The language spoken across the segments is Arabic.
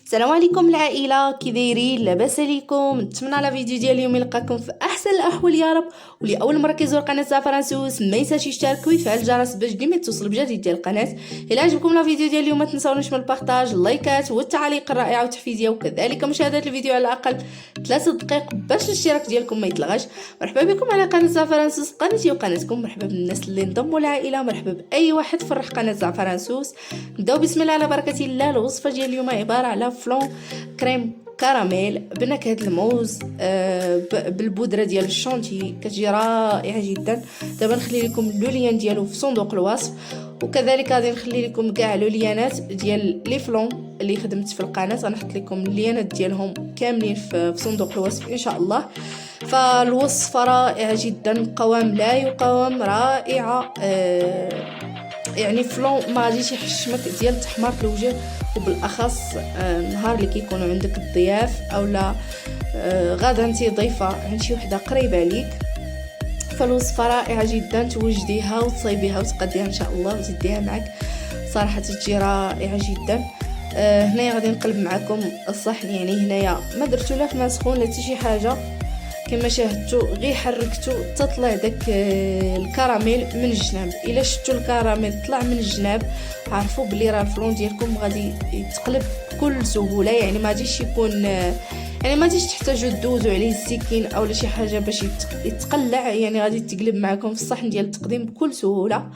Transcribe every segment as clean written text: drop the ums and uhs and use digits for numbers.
السلام عليكم العائله، كي دايرين؟ لاباس عليكم؟ نتمنى لا فيديو ديال اليوم يلقاكم في احسن الاحوال يا رب. واللي اول مره كيزور قناه زعفران سوس ما ينساش يشترك ويفعل الجرس باش ديما يتصل بجديد ديال القناه. الا عجبكم لا فيديو ديال اليوم ما تنساونيش من البارطاج، اللايكات والتعاليق الرائعه والتحفيزيه، وكذلك مشاهده الفيديو على الاقل 3 دقائق باش الاشتراك ديالكم ما يتلغاش. مرحبا بكم على قناه زعفران سوس، قناتي وقناتكم. مرحبا بالناس اللي انضموا للعائله، مرحبا باي واحد فرح قناه زعفران سوس. نبداو بسم الله على بركه الله. الوصفه ديال اليوم عباره على فلون كريم كراميل بنكهه الموز بالبودره ديال الشونتي، كتجي رائعه جدا. دابا نخلي لكم اللوليان ديالو في صندوق الوصف، وكذلك غادي نخلي لكم كاع لوليانات ديال لي فلون اللي خدمت في القناه، غنحط لكم الليانات ديالهم كاملين في صندوق الوصف ان شاء الله. فالوصفه رائعه جدا، قوام لا يقاوم، رائعه. يعني فلون ما غاديش يحشمك ديال تحمار الوجه، وبالاخص نهار اللي كيكونوا عندك الضياف اولا غادا انت ضيفه عند شي وحده قريبه عليك. فالوصفه رائعه جدا، توجديها وتصايبيها وتقديها ان شاء الله وتديها معك، صراحه تجي رائعه جدا. هنايا غادي نقلب معكم الصحن، يعني هنايا ما درتو لا في ماء سخون لا حتى شي حاجه، كما شاهدتوا غير حركتوا تطلع داك الكراميل من الجناب. الا شفتوا الكراميل طلع من الجناب عرفوا بلي راه الفلون ديالكم غادي يتقلب بكل سهوله، يعني ما غاديش يكون يعني ما غاديش تحتاجوا دوزوا عليه السكين اولا شي حاجه باش يتقلع، يعني غادي تقلب معكم في الصحن ديال التقديم بكل سهوله.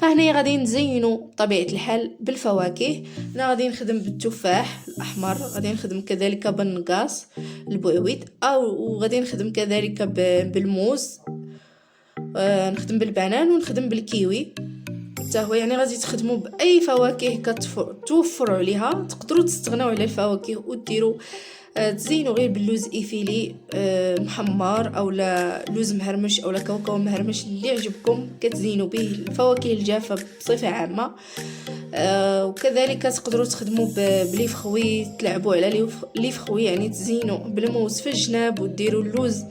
فهنا غادي نزينوا طبيعه الحال بالفواكه. انا غادي نخدم بالتفاح الاحمر، غادي نخدم كذلك بالنقاص البويويد، او غادي نخدم كذلك بالموز، نخدم بالبنان ونخدم بالكيوي حتى هو. يعني غادي تخدموا باي فواكه كتوفروا عليها، تقدروا تستغناو على الفواكه وديروا تزينوا غير باللوز ايفيلي محمر اولا لوز مهرمش اولا كاوكاو مهرمش اللي يعجبكم، كتزينوا به الفواكه الجافه بصفه عامه. وكذلك تقدروا تخدموا بليف خوي، تلعبوا على ليف خوي، يعني تزينوا بالموز في الجناب وديروا اللوز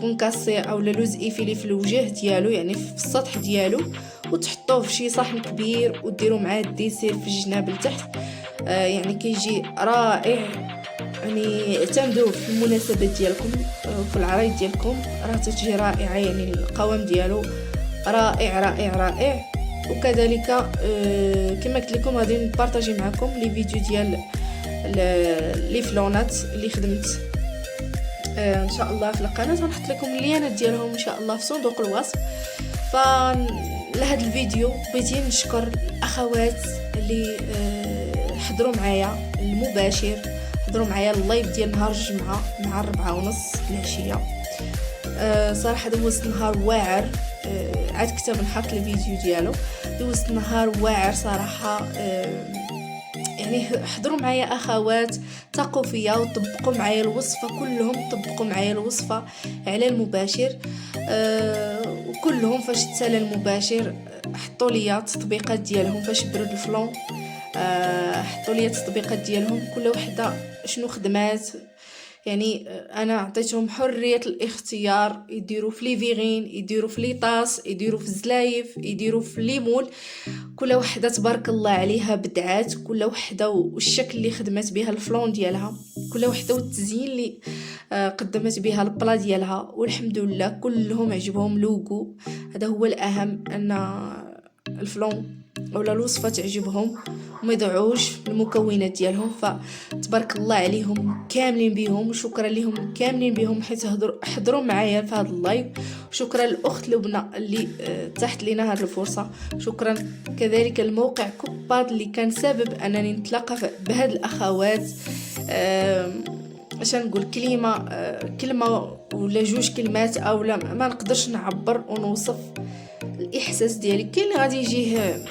كونكاسي اولا لوز ايفيلي في الوجه ديالو، يعني في السطح ديالو، وتحطوه في شي صحن كبير وديروا معاه الديسير في الجناب لتحت. يعني كيجي رائع. يعني اعتمدوا في المناسبات ديالكم وفي العرايس ديالكم، راه تجي رائعه، يعني القوام ديالو رائع رائع رائع. وكذلك كما قلت لكم غادي نبارطاجي معكم لي فيديو ديال لي فلونات اللي خدمت ان شاء الله في القناه، غنحط لكم اللينات ديالهم ان شاء الله في صندوق الوصف. لهذا الفيديو بغيتي نشكر الاخوات اللي حضروا معايا المباشر، حضروا معايا اللايف ديال نهار الجمعه مع 4:30 العشيه. صراحه دوزت نهار واعر، عاد كتب نحط الفيديو ديالو، دوزت نهار واعر صراحه. يعني حضروا معايا اخوات ثقوا فيا وطبقوا معايا الوصفه، كلهم طبقوا معايا الوصفه على المباشر. وكلهم فاش تسالى المباشر حطوا لي التطبيقات ديالهم، فاش برد الفلون حطوا لي التطبيقات ديالهم كل وحده شنو خدمات. يعني انا عطيتهم حريه الاختيار، يديروا في لي فيغين، يديروا في لي طاس، يديروا في الزلايف، يديروا في الليمون. كل وحده تبارك الله عليها بدعات، كل وحده والشكل اللي خدمت بها الفلون ديالها، كل وحده والتزيين اللي قدمت بها البلا ديالها، والحمد لله كلهم عجبهم لوغو. هذا هو الاهم، ان الفلون اولا الوصفه تعجبهم وما يضيعوش المكونات ديالهم. فتبارك الله عليهم كاملين بهم، وشكرا لهم كاملين بهم حيت حضروا معايا في هذا اللايف. شكرا للاخت لبنى اللي تحت لنا هذه الفرصه. شكرا كذلك الموقع كوباد اللي كان سبب انني نتلاقى بهاد الاخوات. عشان نقول كلمه ولا جوج كلمات اولا ما نقدرش نعبر ونوصف الاحساس ديالي. كاين اللي غادي يجيه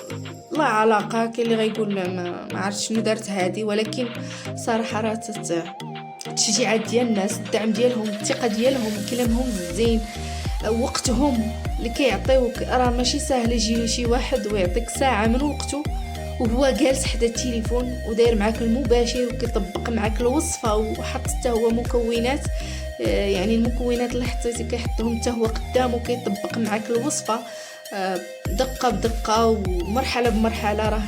لا علاقه، كاين اللي غيقول ما عرفتش شنو دارت هذه، ولكن صراحه راه التشجيعات ديال الناس، الدعم ديالهم، الثقه ديالهم، كلامهم الزين، وقتهم اللي كيعطيوك، راه ماشي سهل يجي شي واحد ويعطيك ساعه من وقته وهو جالس حدا التليفون وداير معاك المباشر وكيطبق معاك الوصفه وحط حتى هو مكونات. يعني المكونات اللي حطيتي كيحطهم حتى هو قدامه كيطبق معاك الوصفه دقه بدقه ومرحله بمرحله. راه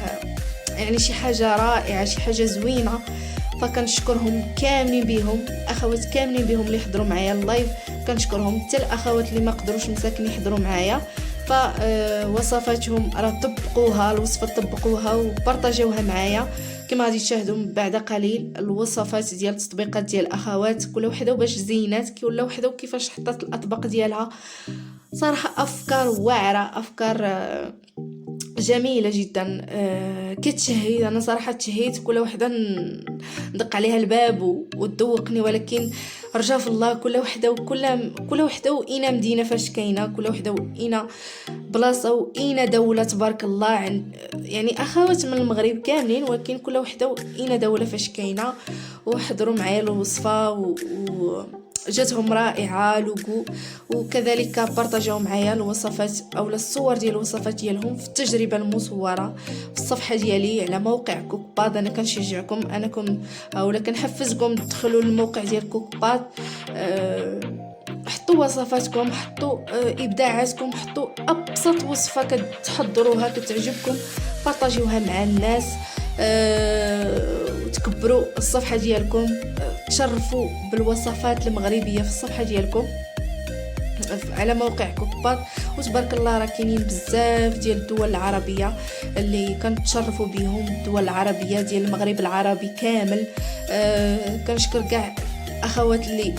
يعني شي حاجه رائعه، شي حاجه زوينه. فكنشكرهم كاملين بهم، اخوات كاملين بهم اللي حضروا معايا اللايف، كنشكرهم حتى الاخوات اللي ما قدروش مساكن يحضروا معايا. فوصفاتهم راه طبقوها، الوصفه طبقوها وبارطاجيوها معايا. كما غادي تشاهدوا بعد قليل الوصفات ديال التطبيقات ديال الاخوات، كل وحده وباش زينات، كل وحده وكيفاش حطات الاطباق ديالها. صراحه افكار واعره، افكار جميله جدا. كتشهي. انا صراحه تشهيت، كل وحده ندق عليها الباب وتذوقني، ولكن رجاء في الله كل وحده كل وحده واينا مدينه فاش كاينه، كل وحده واينا بلاصه واينا دوله تبارك الله. يعني اخوات من المغرب كاملين، ولكن كل وحده واينا دوله فاش كاينه. وحضروا معايا الوصفه جاتهم رائعه لوغو، وكذلك بارطاجيو معايا الوصفات او الصور ديال الوصفات ديالهم في التجربه المصوره في الصفحه ديالي على موقع كوكباد. انا كنشجعكم انكم اولا كنحفزكم تدخلوا للموقع ديال كوكباد، حطوا وصفاتكم، حطوا ابداعاتكم، حطوا ابسط وصفه كتحضروها كتعجبكم، بارطاجيوها مع الناس. وتكبروا الصفحه ديالكم، تشرفوا بالوصفات المغربيه في الصفحه ديالكم على موقع كوكباد. وتبارك الله راه كاينين بزاف ديال الدول العربيه اللي كنتشرفوا بهم، الدول العربيه ديال المغرب العربي كامل. كنشكر كاع اخوات اللي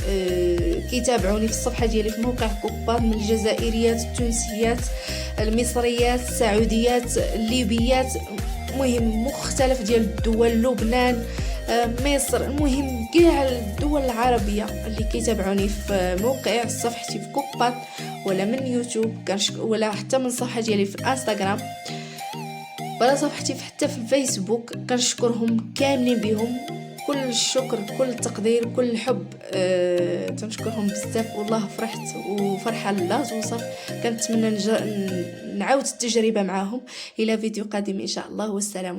كيتابعوني في الصفحه ديالي في موقع كوكباد، من الجزائريات، التونسيات، المصريات، السعوديات، الليبيات، مهم مختلف ديال الدول، لبنان، مصر، المهم كاع الدول العربيه اللي كيتابعوني في موقع صفحتي في كوكباد ولا من يوتيوب ولا حتى من صفحه ديالي في الانستغرام ولا صفحتي حتى في الفيسبوك. كنشكرهم كاملين بهم، كل الشكر، كل التقدير، كل الحب. تنشكرهم بزاف، والله فرحت وفرحه لا توصف. كنتمنى نعاود التجربه معاهم. الى فيديو قادم ان شاء الله، والسلام.